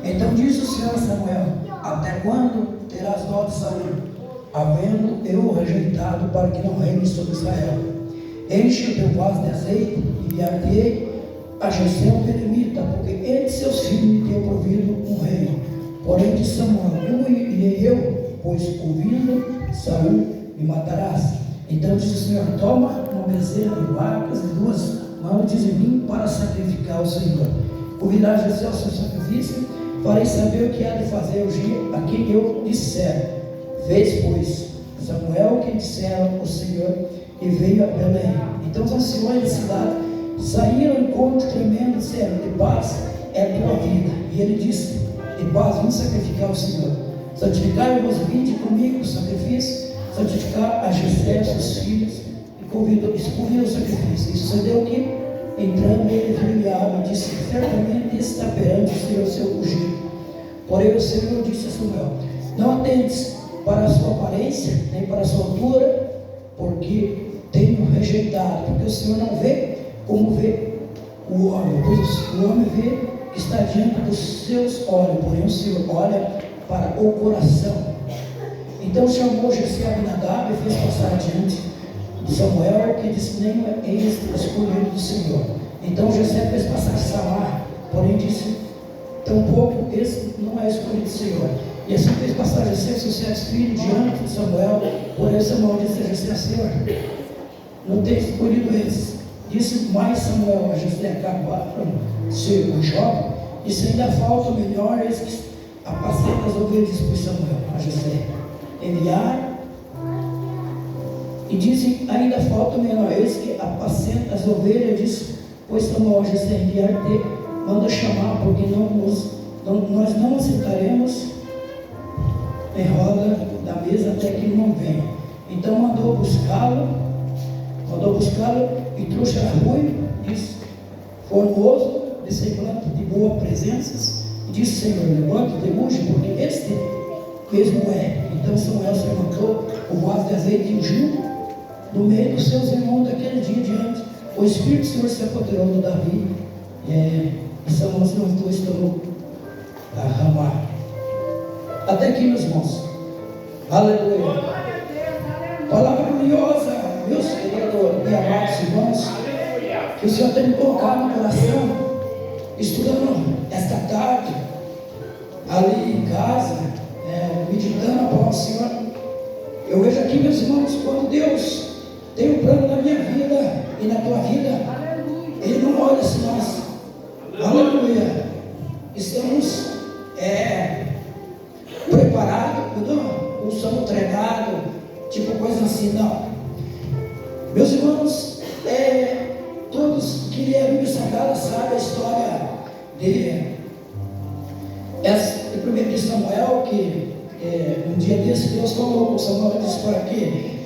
Então disse o Senhor a Samuel: até quando terás dó de Saul, havendo eu rejeitado para que não reine sobre Israel? Enche o teu vaso de azeite e enviar-te-ei a Jessé o Belemita, porque entre seus filhos me tem provido um rei. Porém disse Samuel: como irei eu, pois ouvindo Saul me matarás? Então disse o Senhor: toma uma bezerra de vacas e 2 mãos de vinho para sacrificar ao Senhor. Ouvirá Jessé o seu sacrifício, farei saber o que há de fazer o dia a quem eu disser. Vês, pois, Samuel que dissera o Senhor, e veio a Belém. Então os anciões da cidade saíram ao encontro tremendo, disseram: de paz é a tua vida. E ele disse: de paz, vamos sacrificar ao Senhor. Santificai-vos, vinde comigo o sacrifício, santificar a Jessé, seus filhos, e convidou o sacrifício. E sucedeu que, entrando ele, viu água e disse: certamente está perante o Senhor seu ungido. Porém o Senhor disse a Samuel: não atentes para a sua aparência, nem para a sua altura, porque tenho rejeitado. Porque o Senhor não vê como vê o homem, pois o homem vê que está diante dos seus olhos, porém o Senhor olha para o coração. Então chamou Jessé a Abinadab e fez passar diante de Samuel, que disse: nem é este escolhido do Senhor. Então Jessé fez passar Samar, porém disse: tampouco esse não é escolhido do Senhor. E assim fez passar Jessé, seus 7 filhos, diante de Samuel. Porém Samuel disse a Jessé: Senhor, não tem escolhido esse. Disse mais Samuel a Jessé: acabaram de ser um jovem, e se ainda falta melhores que apacenta as ovelhas, por Samuel a Jessé: enviar. E disse: ainda falta menores que apacenta as ovelhas. Disse pois Samuel a Jessé: enviar-te, manda chamar, porque nós não sentaremos em roda da mesa até que ele não venha. Então mandou buscá-lo e trouxe a ruim, disse, formoso, de semblante de boa presença, e disse: Senhor, levanta-te, unge, porque este mesmo é. Então Samuel se levantou, o vaso de azeite e ungiu no meio dos seus irmãos daquele dia diante. O Espírito do Senhor se apoderou de Davi, e Samuel se levantou e estourou a Ramá. Até aqui, meus irmãos. Aleluia. Palavra gloriosa, meus queridos e amados irmãos, que o Senhor tem me colocado no coração, estudando esta tarde, ali em casa, meditando a palavra do Senhor. Eu vejo aqui, meus irmãos, quando Deus tem um plano na minha vida e na tua vida, Ele não olha se nós, aleluia, estamos preparados, ou somos treinados, tipo coisa assim, não. Meus irmãos, todos que lêem a Bíblia Sagrada sabem a história de 1 de Samuel, que um dia desse Deus falou com Samuel e disse para que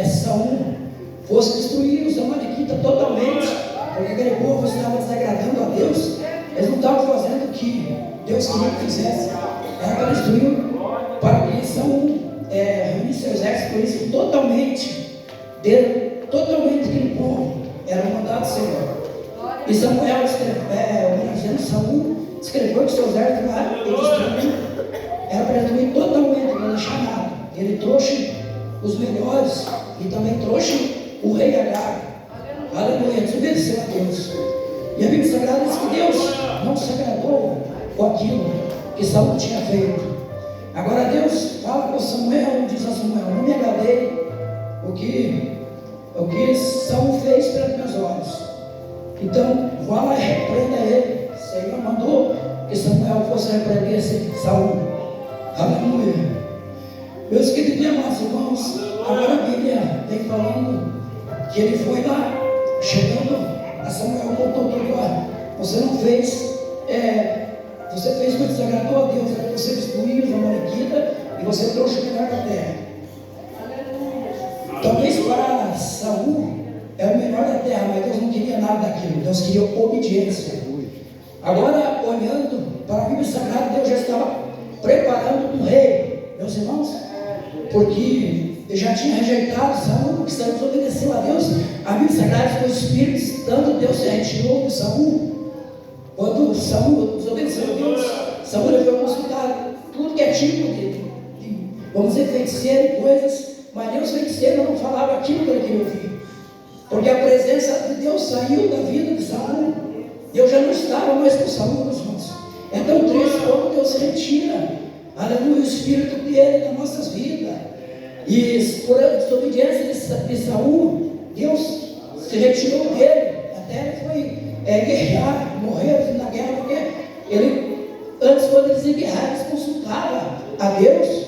Saul fosse destruir os amalequitas totalmente, porque aquele povo estava desagradando a Deus. Eles não estavam fazendo o que Deus queria que fizesse, era para destruir, para que Saul reunisse seu exército, por isso totalmente aquele povo era mandado do Senhor. E Samuel, homenageando Saul, escreveu que seu exército lá, ele destruiu, era para destruir totalmente, não deixar nada. Ele trouxe os melhores e também trouxe o rei Agar. Aleluia, desobedeceu a Deus. E a Bíblia Sagrada diz que Deus não se agradou com aquilo que Saul tinha feito. Agora Deus fala com Samuel e diz a Samuel: não me agradei o que Saul fez pelos meus olhos. Então vá lá e repreenda ele. O Senhor mandou que Samuel fosse repreender Saul. Aleluia. Meus queridos e amados irmãos, agora a Bíblia vem falando que ele foi lá, chegando a Samuel, contou tudo lá. Você não fez, você fez o que desagradou a Deus, você destruiu os amalequitas e você trouxe o melhor da terra. Talvez para Saul era o melhor da terra, mas Deus não queria nada daquilo, Deus queria obediência. Agora, olhando para a Bíblia Sagrada, Deus já estava preparando um rei, meus irmãos, porque ele já tinha rejeitado Saul, porque Saul desobedeceu a Deus. A Bíblia Sagrada diz que o Espírito Santo Deus se retirou de Saul. Quando Saul desobedeceu a Deus, vamos dizer, feiticeiro e coisas, mas nem os feiticeiros não falavam aquilo que ele queria ouvir, porque a presença de Deus saiu da vida de Saul. Eu já não estava mais com Saul, meus irmãos. É tão triste quando Deus retira, aleluia, o Espírito dele das nossas vidas. E por desobediência de Saul, Deus se retirou dele. Até ele foi guerrear, morreu na guerra, porque ele, antes, quando eles iam guerrear, eles consultavam a Deus.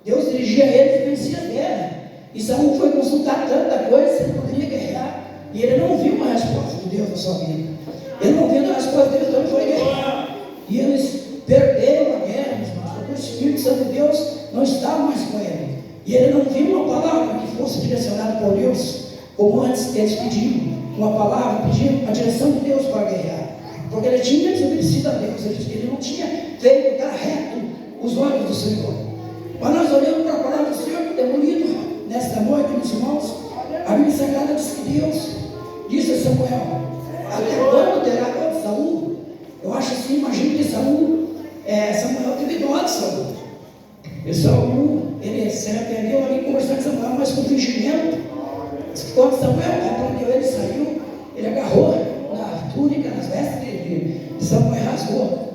Deus dirigia eles e vencia a guerra. E Saul foi consultar tanta coisa, ele poderia guerrear. E ele não viu uma resposta de Deus na sua vida. Ele não viu a resposta de Deus, então ele foi guerrear. E eles perderam a guerra, porque o Espírito Santo de Deus não estava mais com ele. E ele não viu uma palavra que fosse direcionada por Deus, como antes eles pediam. Uma palavra, pediam a direção de Deus para guerrear. Porque ele tinha desobedecido a Deus, ele não tinha feito ficar reto os olhos do Senhor. Mas nós olhamos para a palavra do Senhor que demolido nesta noite, meus irmãos. A Bíblia Sagrada diz que Deus disse a Samuel: até quando terá dó de Saul? Eu acho assim, imagino que Samuel teve dó de Saul. E Saul, ele se arrependeu ali conversando com Samuel, mas com fingimento. Quando Samuel repreendeu ele, saiu, ele agarrou na túnica, nas vestes de Samuel, rasgou.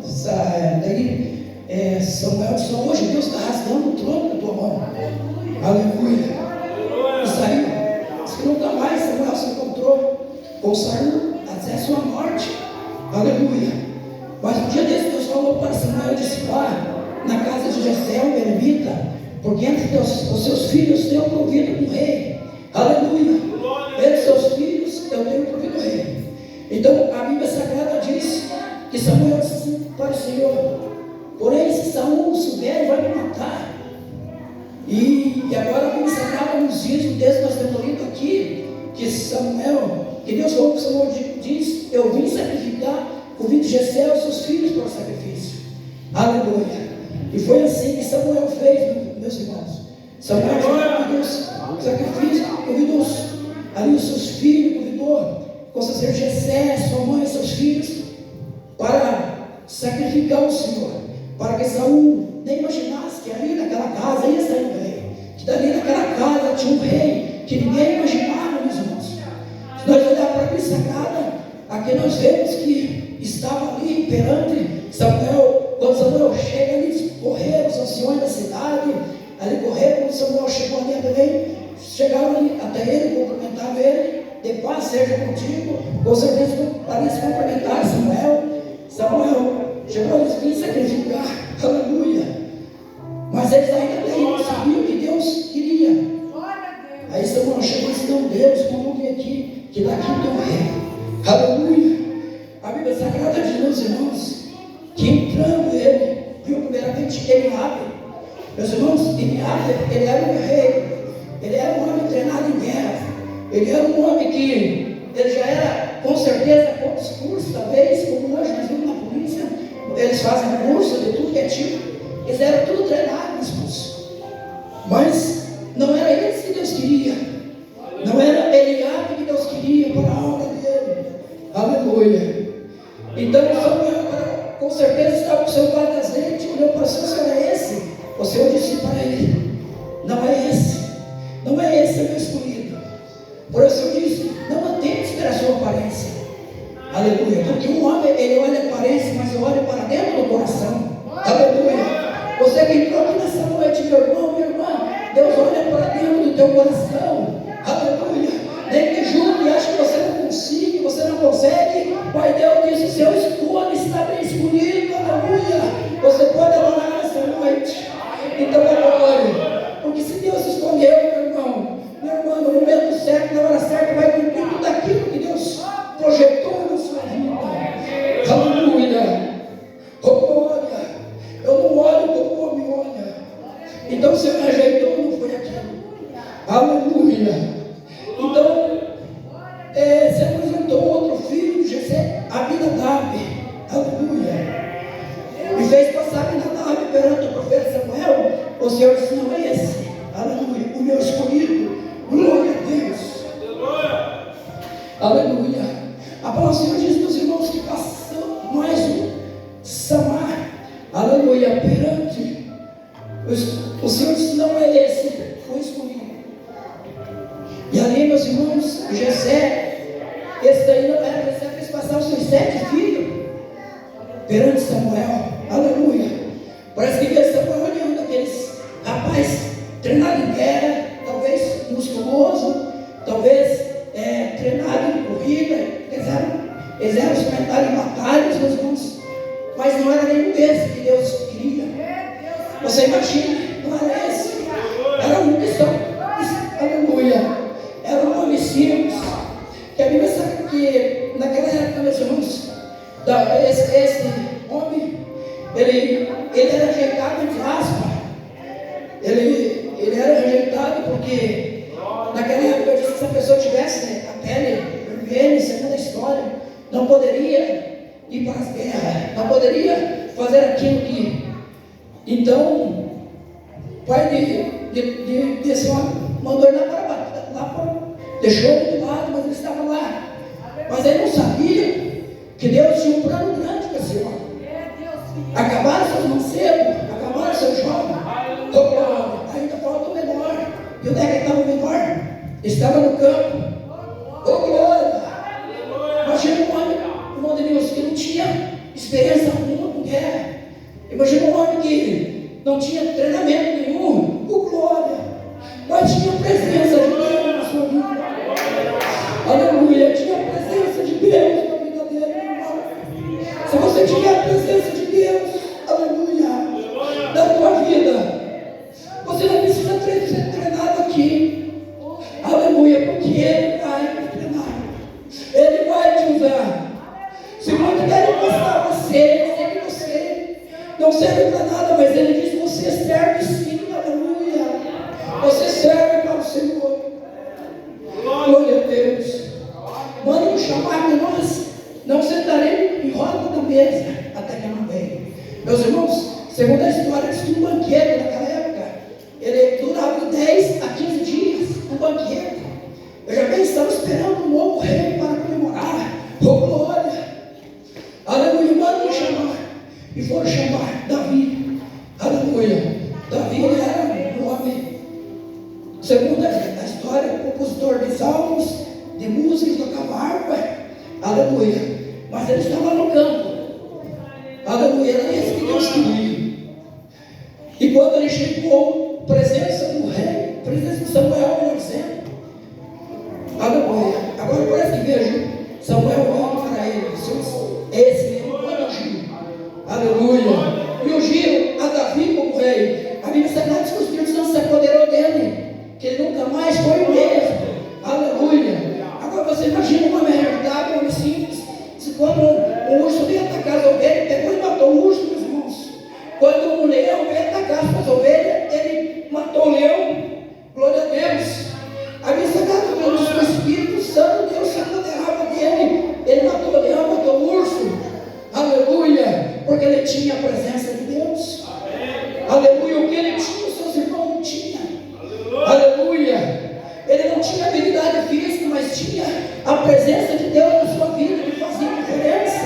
Daí Samuel disse: hoje Deus está rasgando o trono da tua mão. Aleluia. E saiu. Diz que nunca mais Samuel se encontrou com Saul até sua morte. Aleluia. Mas um dia desse Deus falou para Samuel, disse: vá na casa de Jessé, o Belemita, porque entre os seus filhos tenho provido um rei. Aleluia. Entre seus filhos eu tenho provido um rei. Então a Bíblia Sagrada diz que Samuel disse assim para o Senhor: porém, se Saul souber, vai me matar. E agora a Bíblia Sagrada nos diz, desde nós temos lido aqui, que Deus falou que o Senhor diz: eu vim sacrificar o filho de Jessé e os seus filhos para o sacrifício. Aleluia. E foi assim que Samuel fez, meus irmãos. Samuel convidou o sacrifício, convidou ali os seus filhos, convidou com certeza Jessé, sua mãe e seus filhos, para sacrificar o Senhor, para que Saul nem imaginasse que ali naquela casa ia sair um rei, que dali naquela casa tinha um rei que ninguém imaginava, meus irmãos. Se nós olharmos para a Bíblia Sagrada, aqui nós vemos que estava ali perante Samuel. Quando Samuel chega ali, correram os anciões da cidade, ali correram. Quando Samuel chegou ali também, chegaram ali até ele, cumprimentaram ele: de paz seja contigo. Com certeza ali se cumprimentaram Samuel chegou ali e disse: sacrificar, aleluia. Mas eles ainda não sabiam o que Deus queria. Aí Samuel chegou e disse: não, Deus, vamos vir aqui, que daqui tem um rei. Aleluia. A Bíblia Sagrada diz, meus irmãos, que entrando ele, viu primeiramente Eliabe. Meus irmãos, Eliabe, ele era um rei, ele era um homem treinado em guerra, ele era um homem que, ele já era, com certeza, com discurso, talvez, como hoje nós vimos na polícia, eles fazem curso de tudo que é tipo, eles eram tudo treinados, irmãos. Mas não era eles que Deus queria, não era Eliabe que Deus queria para a obra dele. Aleluia. Então Samuel, com certeza, estava com o seu pai das lentes, olhou para o Senhor: é esse? O Senhor disse para ele: não é esse, não é esse o meu escolhido. Por isso eu disse: não atente pela sua aparência. Aleluia. Porque um homem, ele olha a aparência, mas olha para dentro do coração. Aleluia. Você que entrou aqui nessa noite, meu irmão, minha irmã, Deus olha para dentro do teu coração. Aleluia. Nem que julgue e acha que você não consiga, você não consegue, mas Deus disse: seu escolho está bem escolhido. Aleluia. Você pode adorar nessa noite. Então adore, porque se Deus escolheu, meu irmão, no momento certo, na hora certa, vai cumprir tudo aquilo que Deus projetou na sua vida. Aleluia. Olha, eu não olho como o homem olha. Então você me rejeitou, não foi aquilo. Aleluia. Então se apresentou outro filho de Jessé, Abinadab. Aleluia. E fez passar Abinadab perante o profeta Samuel. O Senhor disse: não é esse. Aleluia. O meu escolhido. Glória a Deus. Aleluia. A palavra do Senhor diz, meus irmãos, que passou mais um Samar. Aleluia. Perante O Senhor disse: não é esse, foi escolhido. E ali, meus irmãos, Jessé, esse daí não era, Jessé fez passar os seus 7 filhos perante Samuel. Aleluia. Parece que veio Samuel olhando aqueles rapazes treinados em guerra, talvez musculoso, talvez treinado em corrida, eles eram experimentados em batalhas, meus irmãos, mas não era nenhum desses que Deus queria. Você imagina, não era esse, era um que são, aleluia, era um homem simples, que a Bíblia sabe que naquela época, meus irmãos, esse homem, ele era rejeitado entre aspas, ele era rejeitado porque naquela época, se essa pessoa tivesse a pele vermelha, segundo a história, não poderia ir para as guerras, não poderia fazer aquilo que. Então, o pai desse homem mandou ele lá para deixou ele de lado, mas ele estava lá. Mas ele não sabia que Deus tinha um plano grande para esse homem. Acabaram seus mancebos, acabaram seus jovens. Ainda falta o menor. E onde é que estava o menor? Estava no campo. Oh, glória! Imagina um homem, irmão de Deus, que não tinha experiência alguma com guerra. Imagina um homem que não tinha treinamento nenhum. Oh, glória! Mas tinha a presença de Deus na sua vida. Aleluia! Tinha a presença de Deus na vida dele. Se você tiver a presença de Deus, aleluia, na tua vida, você não precisa ser treinado aqui. Aleluia, porque Ele vai te treinar. Ele vai te usar. Se muito querem mostrar você, dizer que você não serve para nada, mas Ele diz: você serve sim, aleluia. Você serve para o Senhor. Glória a Deus. Manda um chamar que nós não sentaremos em roda da mesa até que não venha. Meus irmãos, segundo a história, diz que um banquete naquela época, ele durava 10 a 15 dias, um banquete. Eu já bem estava esperando um novo rei para comemorar. Oh, glória! Aleluia, manda um chamar. E foram chamar Davi. Aleluia. Davi era um homem, segundo a história, compositor de salmos, de músicas, tocava harpa. Aleluia. Mas ele estava no campo. Aleluia. Era esse que Deus queria. E quando ele chegou, presença do rei, presença de Samuel, melhor dizendo. Aleluia. Agora parece que vejo Samuel olhando para ele. Esse mesmo, quando ungiu. Aleluia. E ungiram a Davi como rei. A Bíblia Sagrada diz que o Espírito Santo se apoderou dele, que ele nunca mais foi o mesmo. Aleluia. Agora você imagina um homem rejeitado, um homem simples. Quando o urso veio atacar as ovelhas, ele pegou e matou o urso, meus irmãos. Quando um leão veio atacar as ovelhas, ele matou o leão. Glória a Deus. A Bíblia Sagrada diz que o Espírito Santo, Deus se apoderava dele. Ele matou o leão, matou o urso. Aleluia. Porque ele tinha a presença de Deus. Aleluia. O que ele tinha, os seus irmãos não tinham. Aleluia. Ele não tinha habilidade física, mas tinha a presença de Deus na sua vida, que fazia diferença.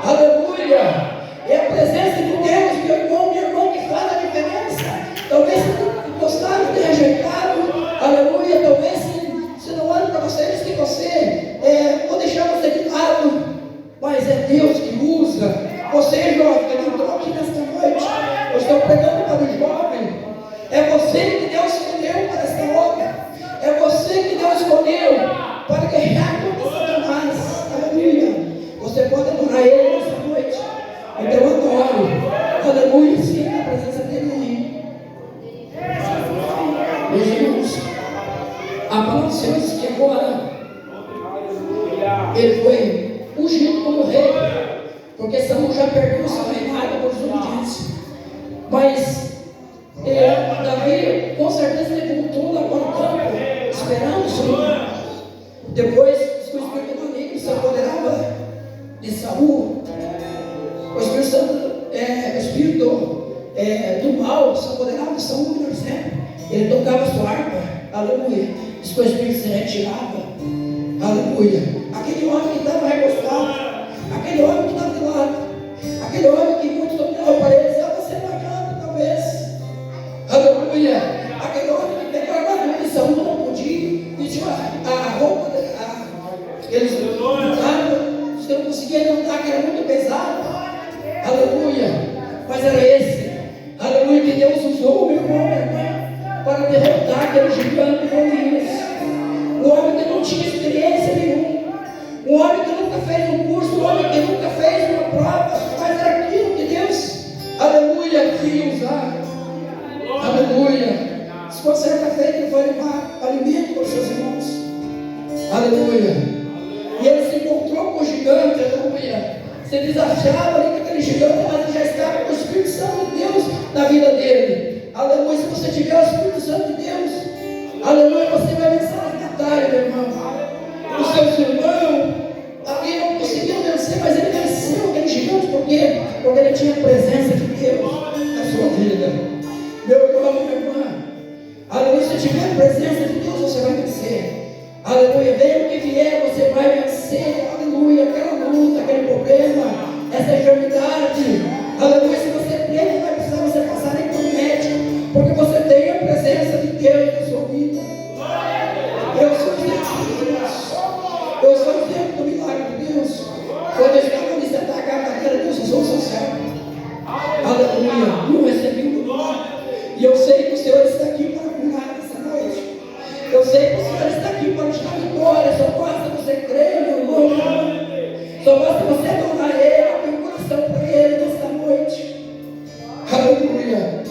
Aleluia. É a presença de Deus, meu irmão, minha irmã, que faz a diferença. Talvez se gostaram de rejeitado, aleluia. Talvez se não olham para você, diz que você vou deixar você de lado, mas é Deus que usa. Você, jovem, que entrou aqui nesta noite, eu estou pregando para o jovem. É você que Deus escolheu para esta obra. É você que Deus escolheu para guerrear contra Satanás. Aleluia. Você pode adorar Ele nesta noite. Então eu adoro. Aleluia. Sim, na presença dEle aí. Meus irmãos, a palavra do Senhor diz que agora ele foi ungido como rei, porque Saul já perdeu o seu reinado por desobediência. Mas Davi com certeza ele voltou lá para o campo, esperando o Senhor. Depois que o Espírito maligno se apoderava de Saul, o Espírito Santo, o Espírito do mal se apoderava de Saul, por exemplo. Ele tocava a sua harpa, aleluia. Diz que o Espírito se retirava, aleluia. Aquele homem que estava recostado, aquele homem que estava de lado, aquele homem que muitos olhavam para ele, você não adianta, talvez. Aleluia. aleluia. Mas era esse, aleluia, que Deus usou, meu irmão, minha irmã, para derrotar aquele gigante Golias. Um homem que não tinha experiência nenhuma, um homem que nunca fez um curso, um homem que nunca fez uma prova, mas era aquilo que Deus, aleluia, queria usar. Aleluia. Se for certa feita, ele vai levar alimento para os seus irmãos. Aleluia. E ele se encontrou com o gigante, aleluia. Se desafiava ali com aquele gigante, mas ele já estava com o Espírito Santo de Deus na vida dele. Aleluia. Se você tiver o Espírito Santo de Deus, aleluia, você vai vencer as batalhas, meu irmão. Os seus irmãos ali não conseguiram vencer, mas ele venceu aquele gigante. Por quê? Porque ele tinha a presença de Deus na sua vida. Meu irmão, minha irmã, aleluia, se tiver a presença de Deus, você vai vencer. Aleluia, venha o que vier, você vai vencer. Aleluia, aquela luta, aquele problema, essa enfermidade. Aleluia, se você tem, não vai precisar você passar nem por médico, porque você tem a presença de Deus na sua vida. Eu sou o Deus. Eu sou o Deus do milagre de Deus. Quando eu estava ali sentado na cadeira, Deus usou o seu servo. Aleluia, não recebi o milagre. E eu sei que o Senhor está aqui para curar essa noite. Eu sei que o Senhor está aqui para te dar vitória. Só basta você crer, meu irmão. Só basta você adorar Ele, abrir o coração para Ele nesta noite. Aleluia.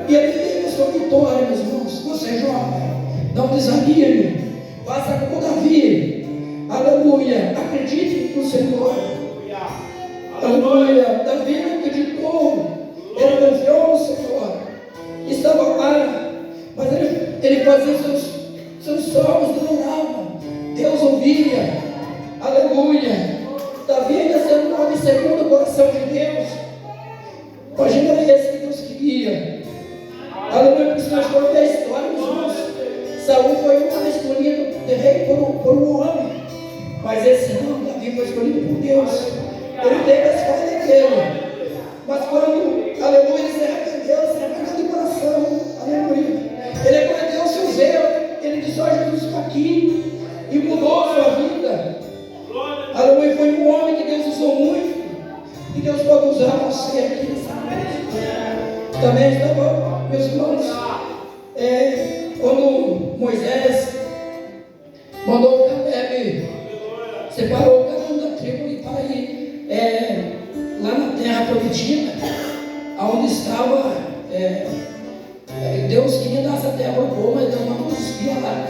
E Ele teve a sua vitória, meus irmãos. Você jovem, não desanime. Faça como Davi. Aleluia. Acredite no Senhor. Aleluia. Davi não acreditou. Ele confiou no Senhor. Estava lá, mas ele fazia seus sonhos, não orava. Deus ouvia. Aleluia. Davi ainda sendo um homem segundo o coração de Deus. Imagina esse que Deus queria. Aleluia. Porque se nós formos ver a história dos irmãos, Saul foi um homem escolhido de rei por um homem. Mas esse não, Davi foi escolhido por Deus. Ele teve a escolha dele. Mas quando, aleluia, ele se arrependeu de coração, aleluia, ele reconheceu o seu zelo, ele disse: ó, Jesus está aqui, e mudou a sua vida. Aleluia, foi um homem que Deus usou muito, e Deus pode usar você aqui nessa noite. Também estava, meus irmãos, quando Moisés mandou Caleb, separou cada um da tribo e para ir lá na terra prometida, onde estava, Deus queria dar essa terra para o povo, mas Deus mandou os espias lá.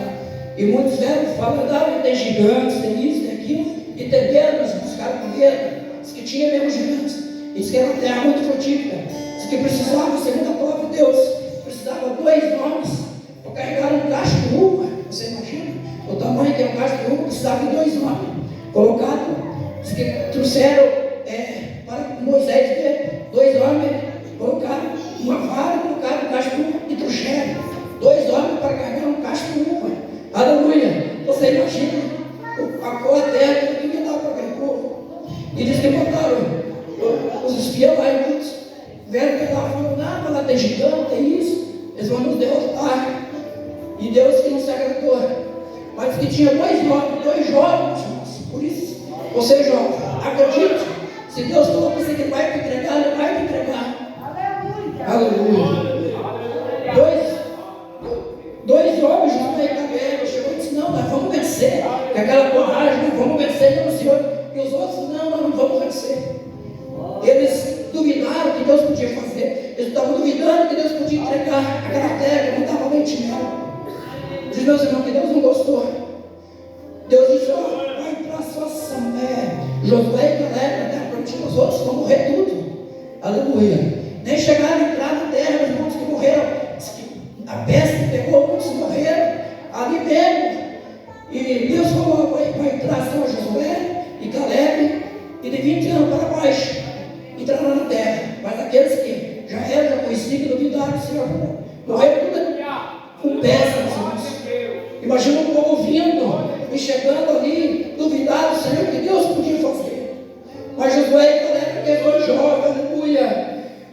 E muitos falaram, tem gigantes, tem isso, tem aquilo, e tem pedras, buscaram comida, diz que tinha mesmo gigantes, e diz que era uma terra muito frutífera, diz que precisava, segundo a palavra de Deus, precisava 2 homens para carregar um cacho de uva. Você imagina o tamanho que é um cacho de uva? Precisava de 2 homens colocados, diz que trouxeram para Moisés ver 2 homens, colocaram uma vara, colocaram um cacho de uva e trouxeram 2 homens para carregar um cacho de uva. Aleluia. Você imagina a terra que ia dar para aquele povo. E diz que botaram os espias lá e muitos vieram que lá e falaram: não, lá tem gigante, tem isso, eles vão nos derrotar. E Deus que não se agradou, mas que tinha 2 jovens, por isso, você jovem, acredite. Se Deus falou para você que vai te entregar, Ele vai te entregar. Aleluia. Dois homens, Josué e Caleb, chegou e disse: não, nós vamos vencer. Com aquela coragem, nós vamos vencer pelo Senhor. E os outros: não, nós não vamos vencer. Eles duvidaram que Deus podia fazer. Eles estavam duvidando que Deus podia entregar aquela terra que não estava leite e mel. Diz, meus irmãos, que Deus não gostou. Deus disse: ó, vai para a sua Josué e Caleb, os outros vão morrer tudo. Aleluia. Nem chegaram a entrar na terra, os irmãos que morreram. A peste pegou, muitos morreram ali mesmo. E Deus falou: vai entrar só Josué e Caleb, e de 20 anos para baixo entraram na terra. Mas aqueles que já eram conhecidos, duvidaram do Senhor, morreram tudo com peste, irmãos. Imagina o povo vindo e chegando ali, duvidaram do Senhor, que Deus podia fazer. Mas Josué e Caleb, que foram jovens, aleluia,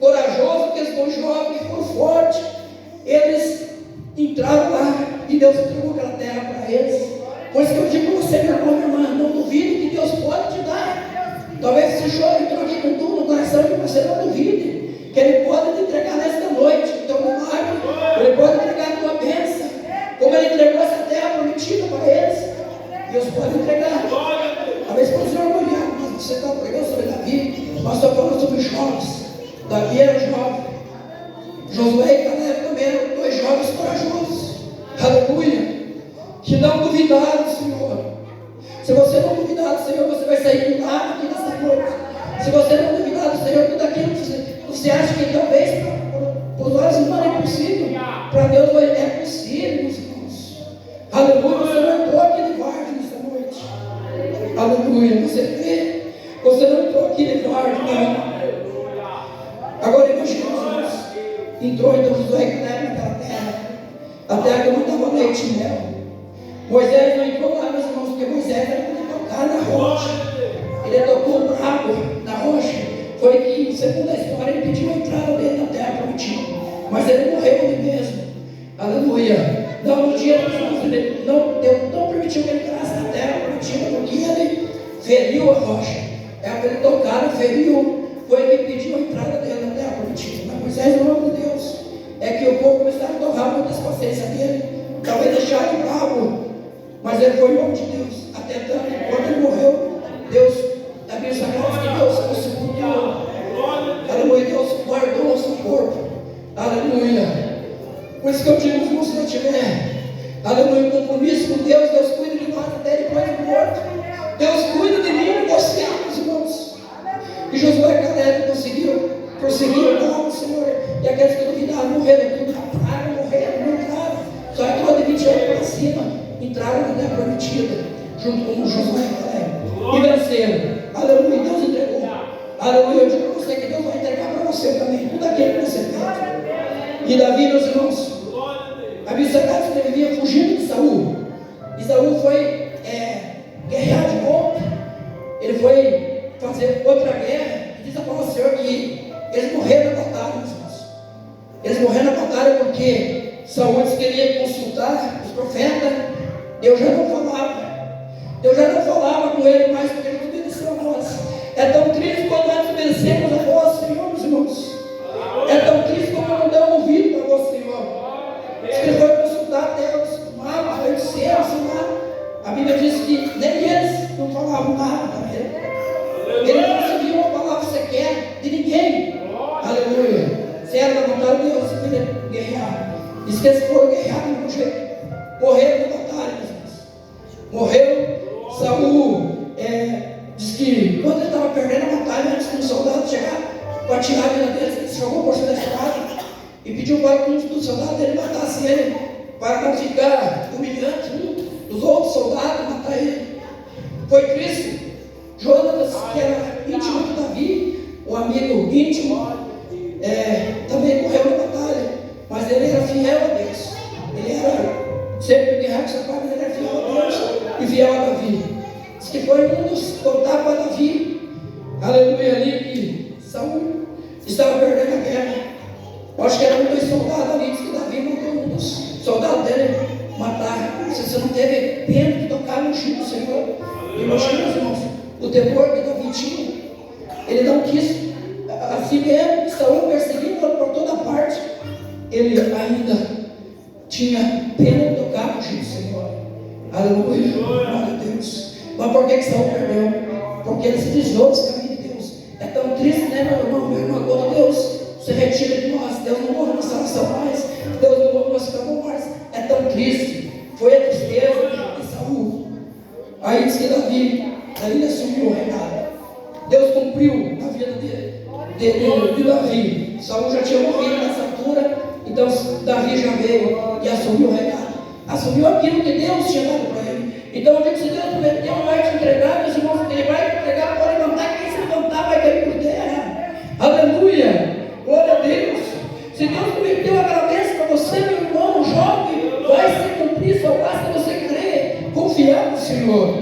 corajosos, que foram jovens, foram fortes, eles entraram lá e Deus entregou aquela terra para eles. Por isso que eu digo para você, meu irmão, minha irmã, não duvide que Deus pode te dar. Talvez esse jovem entrou aqui com dúvida. sobre os jovens. Davi era jovem. Josué e Caleb também eram dois jovens corajosos. Aleluia. Que não duvidaram do Senhor. Se você não duvidar do Senhor, você vai sair do lado aqui nessa noite. Se você não duvidar do Senhor, tudo aquilo que você acha que talvez para os olhos humanos é impossível, para Deus é possível, meus irmãos. Aleluia. Você não entrou aqui de vargem nessa noite. Aleluia. Você vê, você não entrou aqui de vargem, não. Agora imagina, irmãos, entrou então Josué e Caleb naquela terra, a terra que mandava leite e mel. Moisés não entrou lá, meus irmãos, porque Moisés era para tocar na rocha. Ele tocou o brabo na rocha. Foi que, segundo a história, ele pediu a entrada dele na terra prometida. Mas ele morreu ali mesmo. Aleluia. Não, no dia dos irmãos, Deus não permitiu que ele entrasse na terra prometida, porque ele feriu a rocha. Ele tocaram, feriu. Foi que pediu a entrada dele na terra prometida. Mas Moisés, no nome de Deus, é que o povo começaram a torrar muitas paciência dele. Talvez deixar de bravo. Mas ele foi o homem de Deus. Até tanto que quando ele morreu, Deus, a Bíblia Sagrada, que Deus o sepultou. Aleluia. Deus guardou o seu corpo. Aleluia. Por isso que eu digo, irmão, se não tiver, aleluia, compromisso com Deus, Deus cuida de nós até depois do morto. Deus cuida de mim e de você, meus irmãos. E Josué e Caleb conseguiram prosseguir com o Senhor. E aqueles que duvidaram morreram tudo na praga, morreram, não entraram. Só entrou de 20 anos para cima. Entraram na terra prometida, junto com Josué e Caleb. E venceram. Aleluia. Deus entregou. Aleluia. Eu digo para você que Deus vai entregar para você também tudo aquilo que você pede. E Davi, meus irmãos, a Bíblia Sagrada escrevia fugindo de Saul. E Saul foi guerrear de volta. Ele foi fazer outra guerra. E diz a palavra do Senhor que eles morreram na batalha, meus irmãos. Eles morreram na batalha porque Saul disse que queria consultar os profetas. Deus já não falava com ele mais, porque ele não obedeceu a voz. É tão triste quando nós obedecemos a voz do Senhor, meus irmãos. É tão triste quando não damos ouvido para a voz do Senhor. Diz que ele foi consultar Deus, magos, feiticeiros, sei lá. A Bíblia diz que nem eles não falavam nada para ele. Ele não recebia uma palavra sequer de ninguém. Aleluia. Se era da vontade de Deus, se queria guerrear. Diz que eles foram guerrear de um jeito. Morreram na batalha, meus irmãos. Morreu. Saul diz que quando ele estava perdendo a batalha, antes que um soldado chegar para tirar a vida dele, ele se jogou por cima da espada e pediu para que um dos soldados dele matasse ele, para não ficar humilhante dos outros soldados, matar ele. Foi triste. Jonatas, que era íntimo de Davi, um amigo íntimo, também morreu na batalha, mas ele era fiel a Deus. Ele era sempre guerreiro com seu pai, mas ele era fiel a Deus e fiel a Davi. Diz que foi um dos contar para Davi, aleluia, ali que Saul estava perdendo a guerra. Eu acho que era um dos soldados ali, diz que Davi mandou um dos soldados dele matar. Você não teve pena de tocar no ungido do Senhor. Imagina, meus irmãos, o temor que Davi tinha. Ele não quis, assim mesmo, Saul perseguindo por toda parte. Ele ainda tinha pena de tocar no ungido do Senhor. Aleluia, glória a Deus. Mas por que Saul perdeu? Porque ele se desviou dos caminhos de Deus. É tão triste, né, meu irmão? Meu irmão, quando Deus se retira de nós, Deus não ouve nossa oração mais, Deus não ouve nosso clamor mais. É tão triste. Foi a tristeza de Saul. Aí diz que Davi assumiu o reinado. Deus cumpriu a vida de Davi. Saul já tinha morrido nessa altura, então Davi já veio e assumiu o reinado. Assumiu aquilo que Deus tinha dado para ele. Então eu digo, se Deus prometeu, vai te entregar, meus irmãos, ele vai te entregar, pode levantar, quem se levantar vai cair por terra. Aleluia, glória a Deus. Se Deus prometeu, agradeça para você, meu irmão, jovem, vai se cumprir, só basta você crer, confiar no Senhor.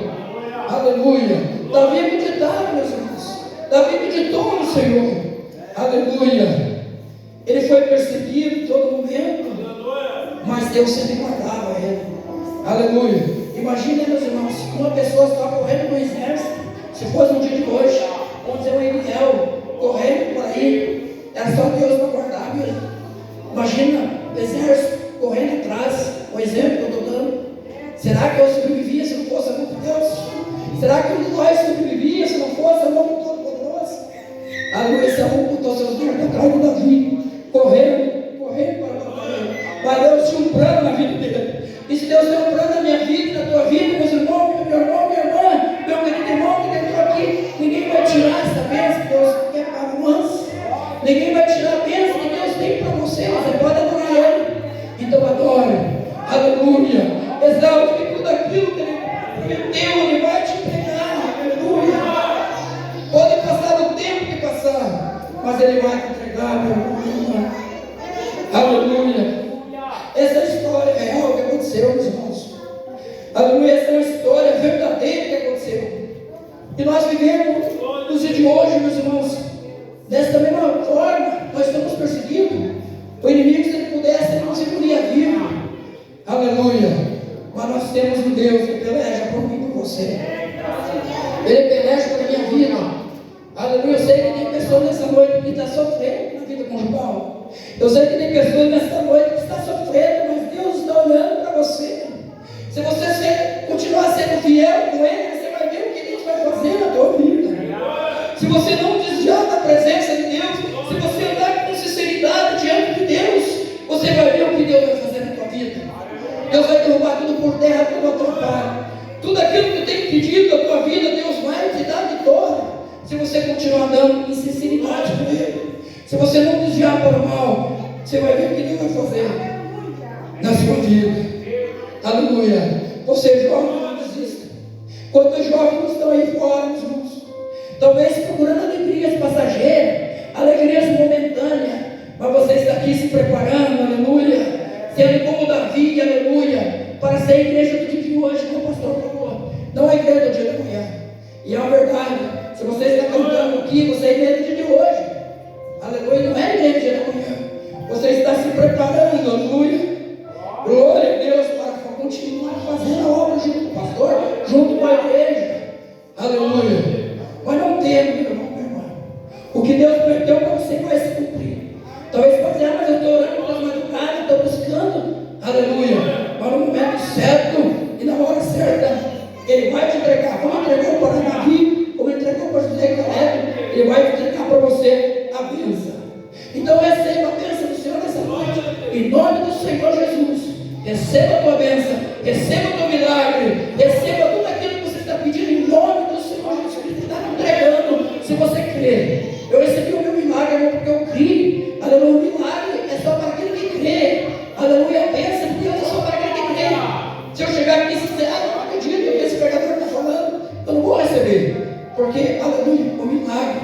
Aleluia. Davi meditava, meus irmãos. Davi meditou no Senhor. Aleluia. Ele foi perseguido em todo momento, mas Deus sempre guardava ele. Aleluia. Imagina, meus irmãos, uma pessoa estava correndo no exército. Se fosse no dia de hoje, vamos dizer, um Eliel correndo por aí, era só Deus para guardar mesmo. Imagina o exército correndo atrás, o exemplo que eu estou dando. Será que eu sobrevivia se não fosse a mão de Deus? Será que um de nós sobrevivia se não fosse a mão do Todo-Poderoso? Aleluia. ali, correndo para a batalha. Mas Deus tinha um plano na vida dele. E se Deus tem um plano na minha vida, na tua vida, meus irmãos, meu irmão, minha irmã, meu querido irmão que entrou aqui, ninguém vai tirar essa bênção que Deus quer para nós. Ninguém vai tirar a bênção que Deus tem para você. Você pode adorar Ele. Então adore. Aleluia. Exalte tudo aquilo que Ele prometeu, Ele vai te entregar. Aleluia. Pode passar o tempo que passar, mas Ele vai te entregar, meu irmão. Aleluia. Essa história é real que aconteceu, meus irmãos. Aleluia. Essa é uma história verdadeira que aconteceu. E nós vivemos nos dias de hoje, meus irmãos, desta mesma forma. Nós estamos perseguidos. O inimigo, se ele pudesse, ele não se podia vivo. Aleluia. Mas nós temos um Deus que peleja por mim e por você. Ele peleja pela minha vida. Aleluia. Eu sei que tem pessoas nessa noite que estão sofrendo na vida conjugal. Eu sei que tem pessoas nessa noite que estão sofrendo, mas Deus está olhando para você. Se você continuar sendo fiel com Ele, você vai ver o que Deus vai fazer na tua vida. Se você não desviar da presença de Deus, se você andar com sinceridade diante de Deus, você vai ver o que Deus vai fazer na tua vida. Deus vai derrubar tudo por terra, tudo atrapalha. Tudo aquilo que tem pedido da tua vida, Deus vai te dar vitória. Se você continuar andando em sinceridade com Ele. Se você não desviar para o mal, você vai ver o que Deus vai fazer na sua vida. Aleluia. Você jovem, não desista. Quantos jovens estão aí fora, meus irmãos? Talvez procurando alegrias passageiras, alegrias momentâneas, mas você está aqui se preparando, aleluia, sendo como Davi, aleluia, para ser a igreja do dia de hoje, como o pastor falou, não é a igreja do dia da manhã. E é uma verdade. Se você está cantando aqui, você é a igreja do dia de hoje, aleluia, não é a igreja do dia da manhã. Você está se preparando, aleluia, glória a Deus, para continuar fazendo a obra junto com o pastor, junto com a igreja, aleluia. Mas não teme, meu irmão, minha irmã. O que Deus prometeu para você vai se cumprir. Talvez você dizer, mas eu estou orando pelas madrugadas, estou buscando, aleluia. Mas no momento certo e na hora certa, Ele vai te entregar. Como entregou para Davi, como entregou para José e Caleb, Ele vai te entregar para você a bênção. Então receba a bênção do Senhor nessa noite. Em nome do Senhor Jesus. Receba a tua bênção, receba o teu milagre, receba tudo aquilo que você está pedindo em nome do Senhor Jesus. Ele está entregando, se você crer. Eu recebi o meu milagre, irmão, porque eu criei. Aleluia, o milagre é só para aquele que crê. Aleluia, a bênção de Deus é só para aquele que crê. Se eu chegar aqui e dizer, eu não acredito o que esse pregador está falando, eu não vou receber. Porque, aleluia, o milagre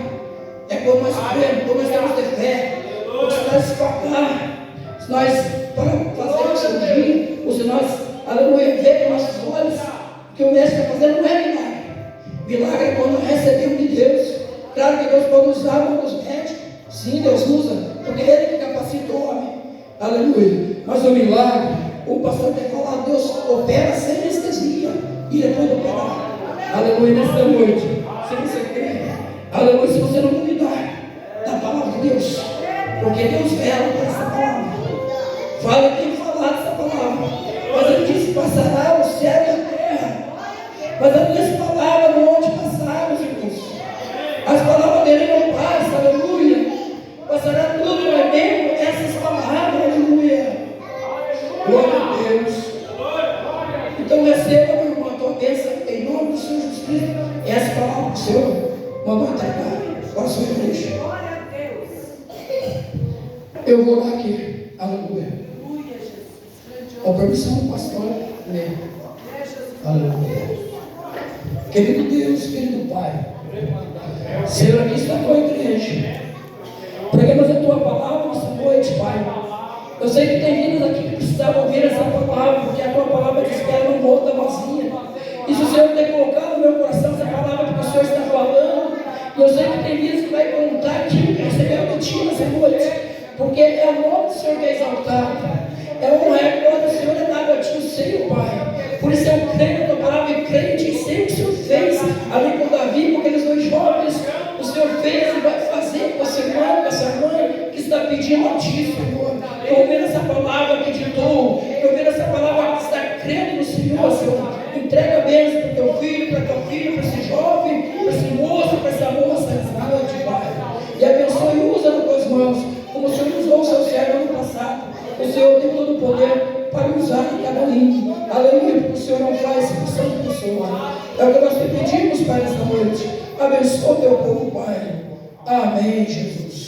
é quando nós cremos, quando nós temos de fé, quando nós escapar. Se nós fazemos cirurgia, ou se nós, aleluia, ver com nossos olhos, o que o mestre está fazendo não é milagre. Milagre é quando recebemos de Deus. Claro que Deus pode usar os médicos, sim, Deus usa, porque Ele que capacita o homem, aleluia. Mas o milagre, o pastor tem que falar, Deus opera sem anestesia, e depois operar, aleluia, nesta noite, se você crer, aleluia, se você não duvidar da palavra de Deus, porque Deus vela para essa palavra. Fala quem falar dessa palavra. Mas Ele disse: passará o céu e a terra. Mas as minhas palavras não vão te passar, meus irmãos. As palavras dele não passam, aleluia. Passará tudo, não é mesmo? Essas palavras, aleluia. Glória a Deus. Então receba, meu irmão, a tua bênção em nome do Senhor Jesus Cristo. Essa palavra do Senhor mandou entregar para a sua igreja. Eu vou lá aqui, aleluia. Com permissão do pastor, né? Aleluia. Querido Deus, querido Pai, Senhor, aqui está a tua igreja. Pregamos a tua palavra nessa noite, Pai. Eu sei que tem vidas aqui que precisavam ouvir essa palavra, porque a tua palavra diz que ela não volta vazia. E se o Senhor tem colocado no meu coração essa palavra que o Senhor está falando, e eu sei que tem vidas que vai contar aquilo que recebeu de ti nessa noite, porque é o nome do Senhor que é exaltado. É honra e glória do Senhor é dado a ti, o Senhor, Pai. Por isso eu creio na tua palavra e creio em ti. Sei o que o Senhor fez ali com Davi, com aqueles dois jovens. O Senhor fez e vai fazer com esse irmão, com essa mãe que está pedindo a ti, Senhor. Eu ouvindo essa palavra que ditou, eu ouvindo essa palavra que está crendo no Senhor, Senhor. Entrega a bênção para o teu filho, para esse jovem, para esse moço, para essa moça, nessa noite, Pai. E abençoe e usa nas tuas mãos, como o Senhor Abençoa o teu povo, Pai. Amém, Jesus.